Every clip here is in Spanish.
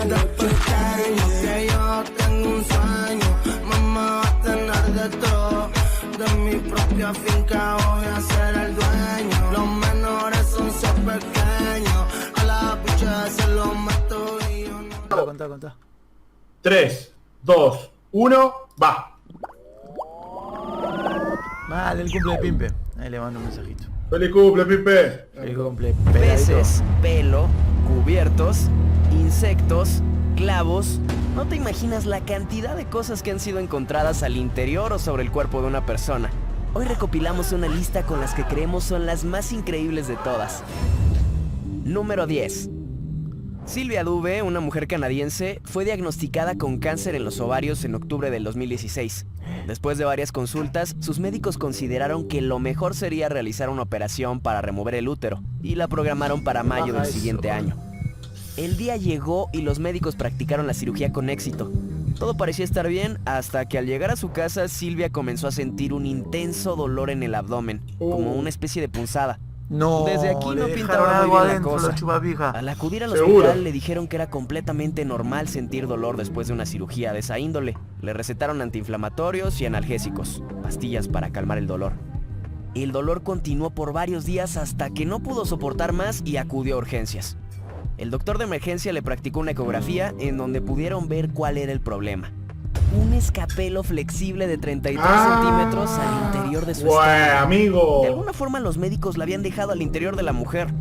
de pequeño, que yo tengo un sueño, mamá va a tener de todo. De mi propia finca voy a ser el dueño. Los menores son ser pequeños, a la pucha se los meto y yo no. Contá. 3, 2, 1, va. Vale, el cumple de Pimpe. Ahí le mando un mensajito. ¡Feliz cumple, Pipe! El cumple Peces, pelo, cubiertos, insectos, clavos. No te imaginas la cantidad de cosas que han sido encontradas al interior o sobre el cuerpo de una persona. Hoy recopilamos una lista con las que creemos son las más increíbles de todas. Número 10. Sylvia Dube, una mujer canadiense, fue diagnosticada con cáncer en los ovarios en octubre del 2016. Después de varias consultas, sus médicos consideraron que lo mejor sería realizar una operación para remover el útero y la programaron para mayo del siguiente año. El día llegó y los médicos practicaron la cirugía con éxito. Todo parecía estar bien hasta que al llegar a su casa, Sylvia comenzó a sentir un intenso dolor en el abdomen, como una especie de punzada. No, Desde aquí no le pintaba dejaron muy algo bien la adentro, cosa. la chupapija. Al acudir al Seguro. hospital le dijeron que era completamente normal sentir dolor después de una cirugía de esa índole. Le recetaron antiinflamatorios y analgésicos, pastillas para calmar el dolor. El dolor continuó por varios días hasta que no pudo soportar más y acudió a urgencias. El doctor de emergencia le practicó una ecografía en donde pudieron ver cuál era el problema. Un escapelo flexible de 33 centímetros al interior de su Güey, estómago. amigo. De alguna forma los médicos la habían dejado al interior de la mujer.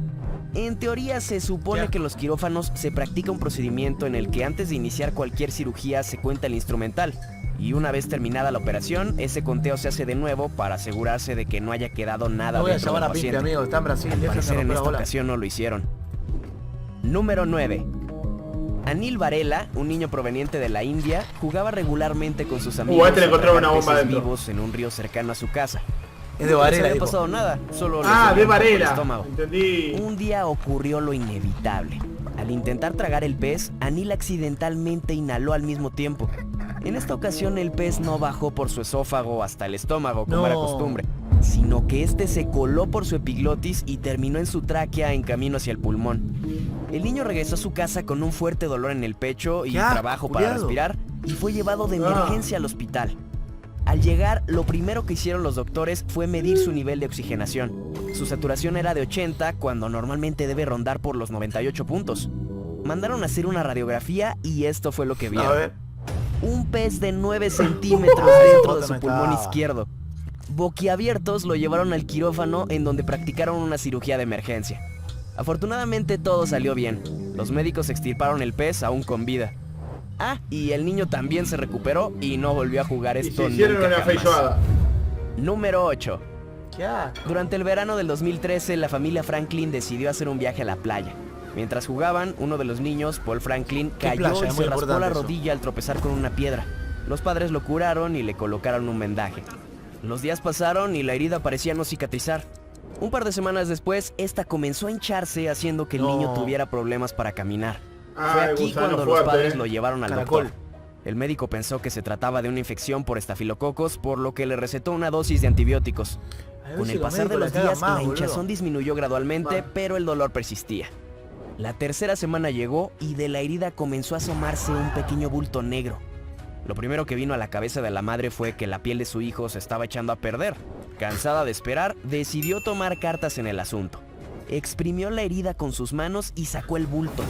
En teoría se supone que en los quirófanos se practica un procedimiento en el que antes de iniciar cualquier cirugía se cuenta el instrumental. Y una vez terminada la operación, ese conteo se hace de nuevo para asegurarse de que no haya quedado nada No voy a dentro llamar del a Pimpe, paciente. amigo, está en Brasil. Al Déjense parecer en romper la esta bola. ocasión no lo hicieron. Número 9. Anil Varela, un niño proveniente de la India, jugaba regularmente con sus amigos este le encontraron una bomba peces dentro. vivos en un río cercano a su casa. Es de No les Varela, había dijo. pasado nada, solo les Ah, dolía de un poco el Varela. estómago. Entendí. Un día ocurrió lo inevitable. Al intentar tragar el pez, Anil accidentalmente inhaló al mismo tiempo. En esta ocasión el pez no bajó por su esófago hasta el estómago, como No. era costumbre, sino que este se coló por su epiglotis y terminó en su tráquea en camino hacia el pulmón. El niño regresó a su casa con un fuerte dolor en el pecho y ¡Qué asco, trabajo para culiado! respirar y fue llevado de emergencia al hospital. Al llegar, lo primero que hicieron los doctores fue medir su nivel de oxigenación. Su saturación era de 80 cuando normalmente debe rondar por los 98 puntos. Mandaron a hacer una radiografía y esto fue lo que A vieron. ver. Un pez de 9 centímetros dentro de su Bótame, pulmón está. izquierdo. Boquiabiertos lo llevaron al quirófano en donde practicaron una cirugía de emergencia. Afortunadamente todo salió bien. Los médicos extirparon el pez aún con vida. Ah, y el niño también se recuperó y no volvió a jugar Y esto se hicieron nunca una jamás. feijoada. Número 8. ¿Qué asco? Durante el verano del 2013, la familia Franklin decidió hacer un viaje a la playa. Mientras jugaban, uno de los niños, Paul Franklin, ¿Qué cayó playa? y Es se muy raspó importante la eso. rodilla al tropezar con una piedra. Los padres lo curaron y le colocaron un vendaje. Los días pasaron y la herida parecía no cicatrizar. Un par de semanas después, esta comenzó a hincharse, haciendo que el No. niño tuviera problemas para caminar. Fue Ay, aquí gusano cuando fuerte, los padres lo llevaron al Caracol. doctor. El médico pensó que se trataba de una infección por estafilococos, por lo que le recetó una dosis de antibióticos. A ver Con si el los pasar de médicos los la cagan días, más, la boludo. hinchazón disminuyó gradualmente, pero el dolor persistía. La tercera semana llegó y de la herida comenzó a asomarse un pequeño bulto negro. Lo primero que vino a la cabeza de la madre fue que la piel de su hijo se estaba echando a perder. Cansada de esperar, decidió tomar cartas en el asunto. Exprimió la herida con sus manos y sacó el bulto.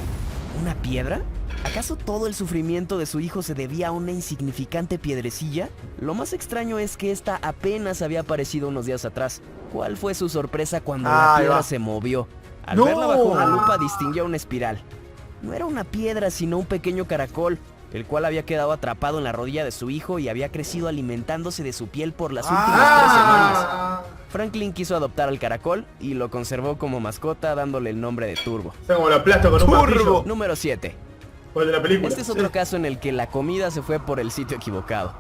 ¿Una piedra? ¿Acaso todo el sufrimiento de su hijo se debía a una insignificante piedrecilla? Lo más extraño es que esta apenas había aparecido unos días atrás. ¿Cuál fue su sorpresa cuando la Ahí piedra va. se movió? Al ¡No! verla bajo una lupa distinguió una espiral. No era una piedra, sino un pequeño caracol, el cual había quedado atrapado en la rodilla de su hijo y había crecido alimentándose de su piel por las últimas 3 semanas. Franklin quiso adoptar al caracol y lo conservó como mascota, dándole el nombre de Turbo. O sea, como lo aplasto con un Turbo. martillo. Número 7. O el de la película. Este es otro caso en el que la comida se fue por el sitio equivocado.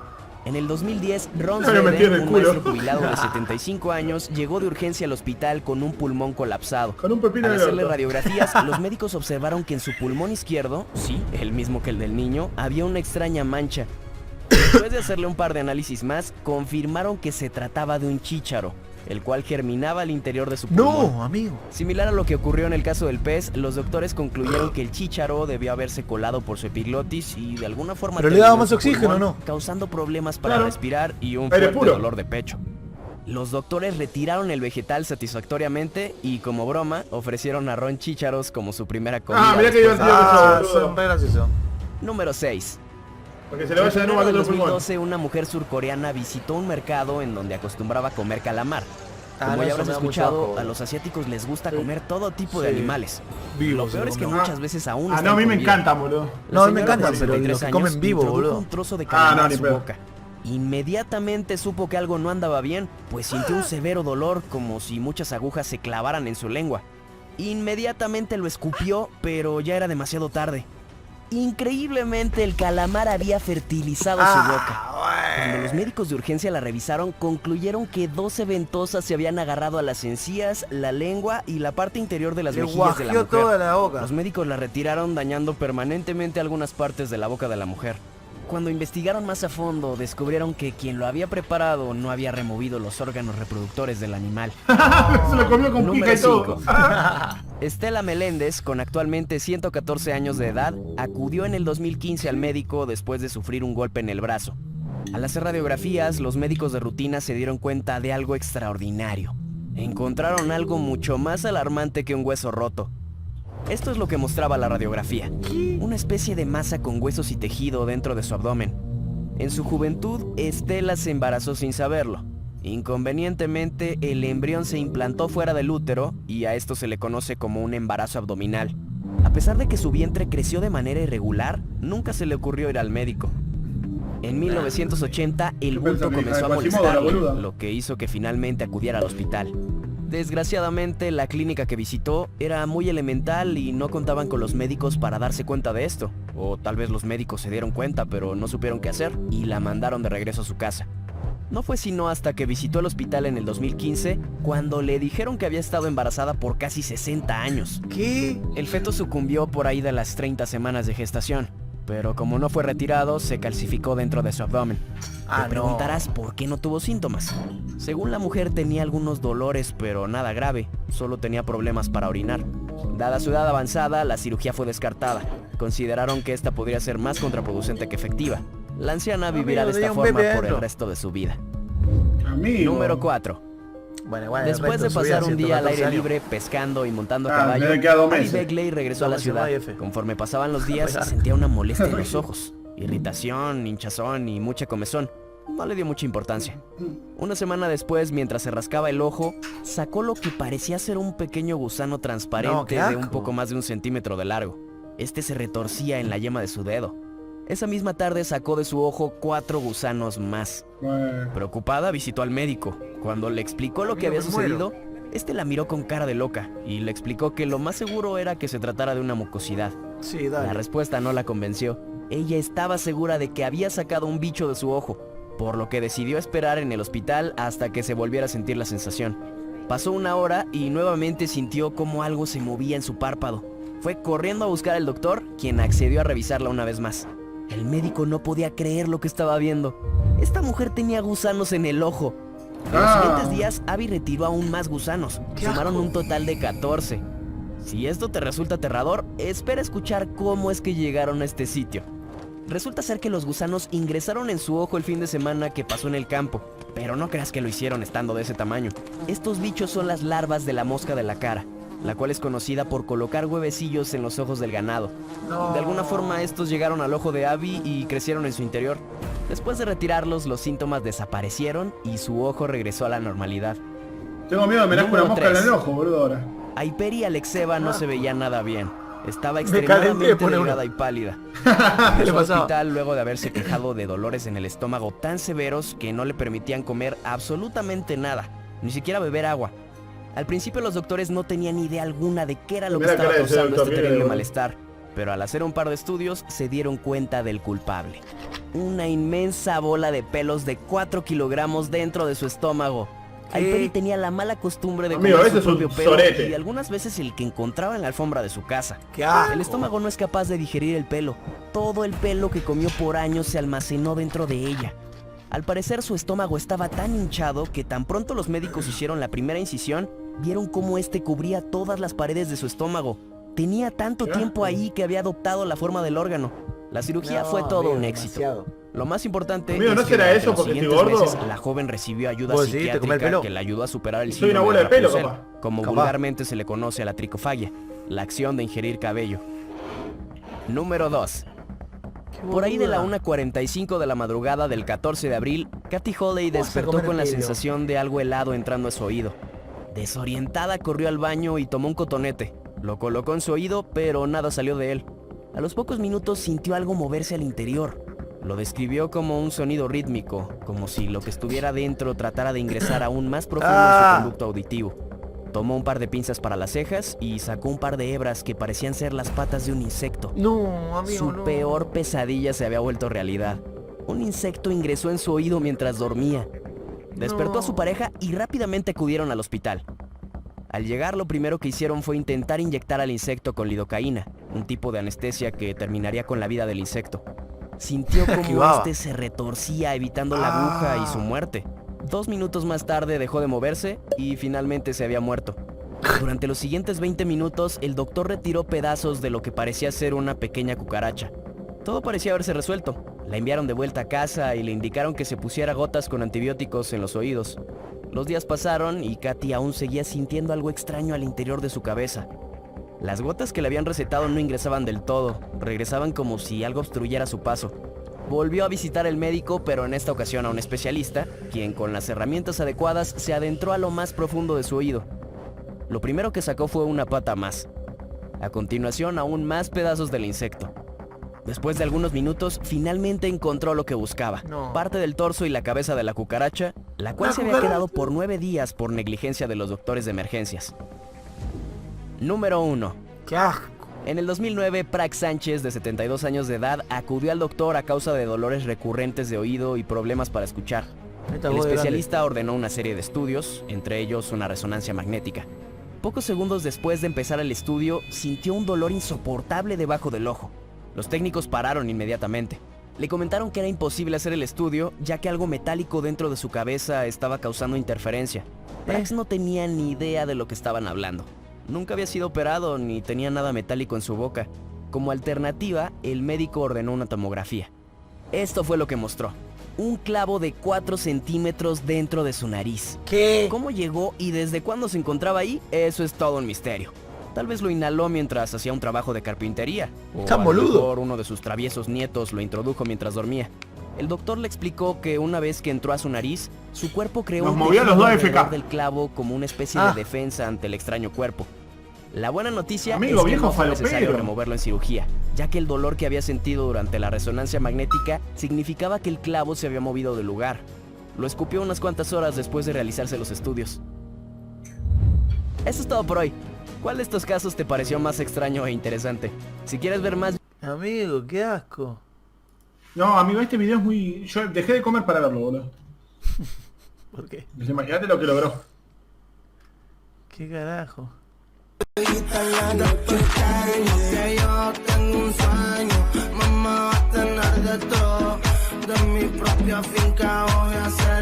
En el 2010, Ron No, me metí en Sweden, el un culo. maestro jubilado de 75 años, llegó de urgencia al hospital con un pulmón colapsado. Con un pepino Al de hacerle orto. radiografías, los médicos observaron que en su pulmón izquierdo, sí, el mismo que el del niño, había una extraña mancha. Después de hacerle un par de análisis más, confirmaron que se trataba de un chícharo. el cual germinaba al interior de su pulmón. No, amigo. Similar a lo que ocurrió en el caso del pez, los doctores concluyeron que el chícharo debió haberse colado por su epiglotis y de alguna forma Pero le terminó daba en más su oxígeno, pulmón, ¿no? causando problemas para Claro. respirar y un Aire fuerte puro. dolor de pecho. Los doctores retiraron el vegetal satisfactoriamente y, como broma, ofrecieron a Ron chícharos como su primera comida. Mirá que después de- divertido Ah, que sos, son re graciosos. Número 6. Porque se le En vaya de nuevo febrero al del otro pulmón. 2012, una mujer surcoreana visitó un mercado en donde acostumbraba a comer calamar. Ah, Como no, ya eso habrás me da mucho escuchado, asco, a los asiáticos les gusta comer todo tipo de Sí. animales. Vivos, Lo peor es que boludo. muchas veces aún Ah, están no, a mí con me vida. encantan, boludo. La No, a mí me señora de encantan, pero 63 los que años comen vivo, introdujo boludo. un trozo de Ah, calamar no, en ni su pedo. boca. Inmediatamente supo que algo no andaba bien, pues sintió un severo dolor como si muchas agujas se clavaran en su lengua. Inmediatamente lo escupió, pero ya era demasiado tarde. Increíblemente el calamar había fertilizado su boca. Cuando los médicos de urgencia la revisaron, concluyeron que 12 ventosas se habían agarrado a las encías, la lengua y la parte interior de las Le mejillas de la guajeó mujer. toda la boca. Los médicos la retiraron dañando permanentemente algunas partes de la boca de la mujer. Cuando investigaron más a fondo, descubrieron que quien lo había preparado no había removido los órganos reproductores del animal. Se lo comió con pica Número y todo. 5. Estela Meléndez, con actualmente 114 años de edad, acudió en el 2015 al médico después de sufrir un golpe en el brazo. Al hacer radiografías, los médicos de rutina se dieron cuenta de algo extraordinario. Encontraron algo mucho más alarmante que un hueso roto. Esto es lo que mostraba la radiografía. Una especie de masa con huesos y tejido dentro de su abdomen. En su juventud, Estela se embarazó sin saberlo. Inconvenientemente, el embrión se implantó fuera del útero y a esto se le conoce como un embarazo abdominal. A pesar de que su vientre creció de manera irregular, nunca se le ocurrió ir al médico. En 1980, el bulto comenzó a molestarle, lo que hizo que finalmente acudiera al hospital. Desgraciadamente, la clínica que visitó era muy elemental y no contaban con los médicos para darse cuenta de esto. O tal vez los médicos se dieron cuenta, pero no supieron qué hacer y la mandaron de regreso a su casa. No fue sino hasta que visitó el hospital en el 2015 cuando le dijeron que había estado embarazada por casi 60 años. ¿Qué? El feto sucumbió por ahí de las 30 semanas de gestación, pero como no fue retirado, se calcificó dentro de su abdomen. Ah, Te preguntarás por qué no tuvo síntomas. Según la mujer tenía algunos dolores, pero nada grave, solo tenía problemas para orinar. Dada su edad avanzada, la cirugía fue descartada. Consideraron que esta podría ser más contraproducente que efectiva. La anciana vivirá de tenía esta un forma bebé por el adentro. resto de su vida. Amigo. Número 4. Bueno, igual, el Después resto de su vida, pasar un día al 114 aire años. libre, pescando y montando a Ah, caballo, me queda 2 Abby meses. Beckley regresó a la 2 ciudad. meses más, F. Conforme pasaban los días, sentía una molestia en los ojos, irritación, hinchazón y mucha comezón. No le dio mucha importancia. Una semana después, mientras se rascaba el ojo, sacó lo que parecía ser un pequeño gusano No, transparente qué de un asco. poco más de 1 centímetro de largo. Este se retorcía en la yema de su dedo. Esa misma tarde sacó de su ojo 4 gusanos más. Bueno. Preocupada, visitó al médico. Cuando le explicó lo que Amigo, había me muero. sucedido, este la miró con cara de loca y le explicó que lo más seguro era que se tratara de una mucosidad. Sí, La dale. respuesta no la convenció. Ella estaba segura de que había sacado un bicho de su ojo, por lo que decidió esperar en el hospital hasta que se volviera a sentir la sensación. Pasó 1 hora y nuevamente sintió como algo se movía en su párpado. Fue corriendo a buscar al doctor, quien accedió a revisarla una vez más. El médico no podía creer lo que estaba viendo. Esta mujer tenía gusanos en el ojo. En los siguientes días, Abby retiró aún más gusanos. ¡Qué Sumaron asco! un total de 14. Si esto te resulta aterrador, espera escuchar cómo es que llegaron a este sitio. Resulta ser que los gusanos ingresaron en su ojo el fin de semana que pasó en el campo. Pero no creas que lo hicieron estando de ese tamaño. Estos bichos son las larvas de la mosca de la cara, la cual es conocida por colocar huevecillos en los ojos del ganado. No. De alguna forma estos llegaron al ojo de Abby y crecieron en su interior. Después de retirarlos, los síntomas desaparecieron y su ojo regresó a la normalidad. Tengo miedo de me nazca una Número mosca en 3. el ojo, boludo, ahora. A Hyperi Alexeva no se veía nada bien. Estaba calenté extremadamente por una. delgada y pálida. ¿Qué le Regresó al pasaba? hospital luego de haberse quejado de dolores en el estómago tan severos que no le permitían comer absolutamente nada, ni siquiera beber agua. Al principio los doctores no tenían idea alguna de qué era lo que Mira estaba cara de ese causando doctor, este mira, terrible boludo. malestar, pero al hacer un par de estudios se dieron cuenta del culpable. Una inmensa bola de pelos de 4 kilogramos dentro de su estómago. ¿Qué? Hyperi tenía la mala costumbre de Amigo, comer ese su es un propio pelo sorete. y algunas veces el que encontraba en la alfombra de su casa. ¡Qué asco! El estómago no es capaz de digerir el pelo. Todo el pelo que comió por años se almacenó dentro de ella. Al parecer su estómago estaba tan hinchado que tan pronto los médicos hicieron la primera incisión, vieron cómo este cubría todas las paredes de su estómago. Tenía tanto tiempo ahí que había adoptado la forma del órgano. La cirugía fue todo un éxito. Demasiado. Lo más importante Amigo, ¿no es que será durante eso los porque estoy siguientes gordo? meses, la joven recibió ayuda ¿Vos sí? ¿Te comés el psiquiátrica pelo? que la ayudó a superar el Soy una síndrome bola de pelo, Rapunzel, capaz. como Capaz. vulgarmente se le conoce a la tricofagia, la acción de ingerir cabello. Número 2. Por ahí de la 1:45 de la madrugada del 14 de abril, Kathy Holley Vamos a despertó comer con la pelo. sensación de algo helado entrando a su oído. Desorientada corrió al baño y tomó un cotonete. Lo colocó en su oído, pero nada salió de él. A los pocos minutos sintió algo moverse al interior. Lo describió como un sonido rítmico, como si lo que estuviera dentro tratara de ingresar aún más profundo en su conducto auditivo. Tomó un par de pinzas para las cejas y sacó un par de hebras que parecían ser las patas de un insecto. No, amigo, Su no. peor pesadilla se había vuelto realidad. Un insecto ingresó en su oído mientras dormía. Despertó a su pareja y rápidamente acudieron al hospital. Al llegar, lo primero que hicieron fue intentar inyectar al insecto con lidocaína, un tipo de anestesia que terminaría con la vida del insecto. Sintió como Esquivaba. este se retorcía evitando la aguja y su muerte. 2 minutos más tarde dejó de moverse y finalmente se había muerto. Durante los siguientes 20 minutos, el doctor retiró pedazos de lo que parecía ser una pequeña cucaracha. Todo parecía haberse resuelto. La enviaron de vuelta a casa y le indicaron que se pusiera gotas con antibióticos en los oídos. Los días pasaron y Kathy aún seguía sintiendo algo extraño al interior de su cabeza. Las gotas que le habían recetado no ingresaban del todo, regresaban como si algo obstruyera su paso. Volvió a visitar al médico, pero en esta ocasión a un especialista, quien con las herramientas adecuadas se adentró a lo más profundo de su oído. Lo primero que sacó fue una pata más. A continuación, aún más pedazos del insecto. Después de algunos minutos, finalmente encontró lo que buscaba. No. Parte del torso y la cabeza de la cucaracha, la cual se había quedado por 9 días por negligencia de los doctores de emergencias. Número 1. Qué asco. En el 2009, Prak Sánchez, de 72 años de edad, acudió al doctor a causa de dolores recurrentes de oído y problemas para escuchar. Neta, El voz de especialista ordenó una serie de estudios, entre ellos una resonancia magnética. Pocos segundos después de empezar el estudio, sintió un dolor insoportable debajo del ojo. Los técnicos pararon inmediatamente. Le comentaron que era imposible hacer el estudio, ya que algo metálico dentro de su cabeza estaba causando interferencia. Prax no tenía ni idea de lo que estaban hablando. Nunca había sido operado ni tenía nada metálico en su boca. Como alternativa, el médico ordenó una tomografía. Esto fue lo que mostró. Un clavo de 4 centímetros dentro de su nariz. ¿Qué? ¿Cómo llegó y desde cuándo se encontraba ahí? Eso es todo un misterio. Tal vez lo inhaló mientras hacía un trabajo de carpintería. O ¡Tan a lo boludo! mejor uno de sus traviesos nietos lo introdujo mientras dormía. El doctor le explicó que una vez que entró a su nariz, su cuerpo creó Nos un movió tejido los dos alrededor FK. del clavo como una especie de defensa ante el extraño cuerpo. La buena noticia Amigo, es que viejo no fue necesario falopero. removerlo en cirugía, ya que el dolor que había sentido durante la resonancia magnética significaba que el clavo se había movido del lugar. Lo escupió unas cuantas horas después de realizarse los estudios. Eso es todo por hoy. ¿Cuál de estos casos te pareció más extraño e interesante? Si quieres ver más Amigo, qué asco. No, amigo, este video es muy... Yo dejé de comer para verlo, boludo. ¿Por qué? Imagínate lo que logró. ¿Qué carajo? Que yo tengo un sueño, mamá va a tener de todo. De mi propia finca voy a hacer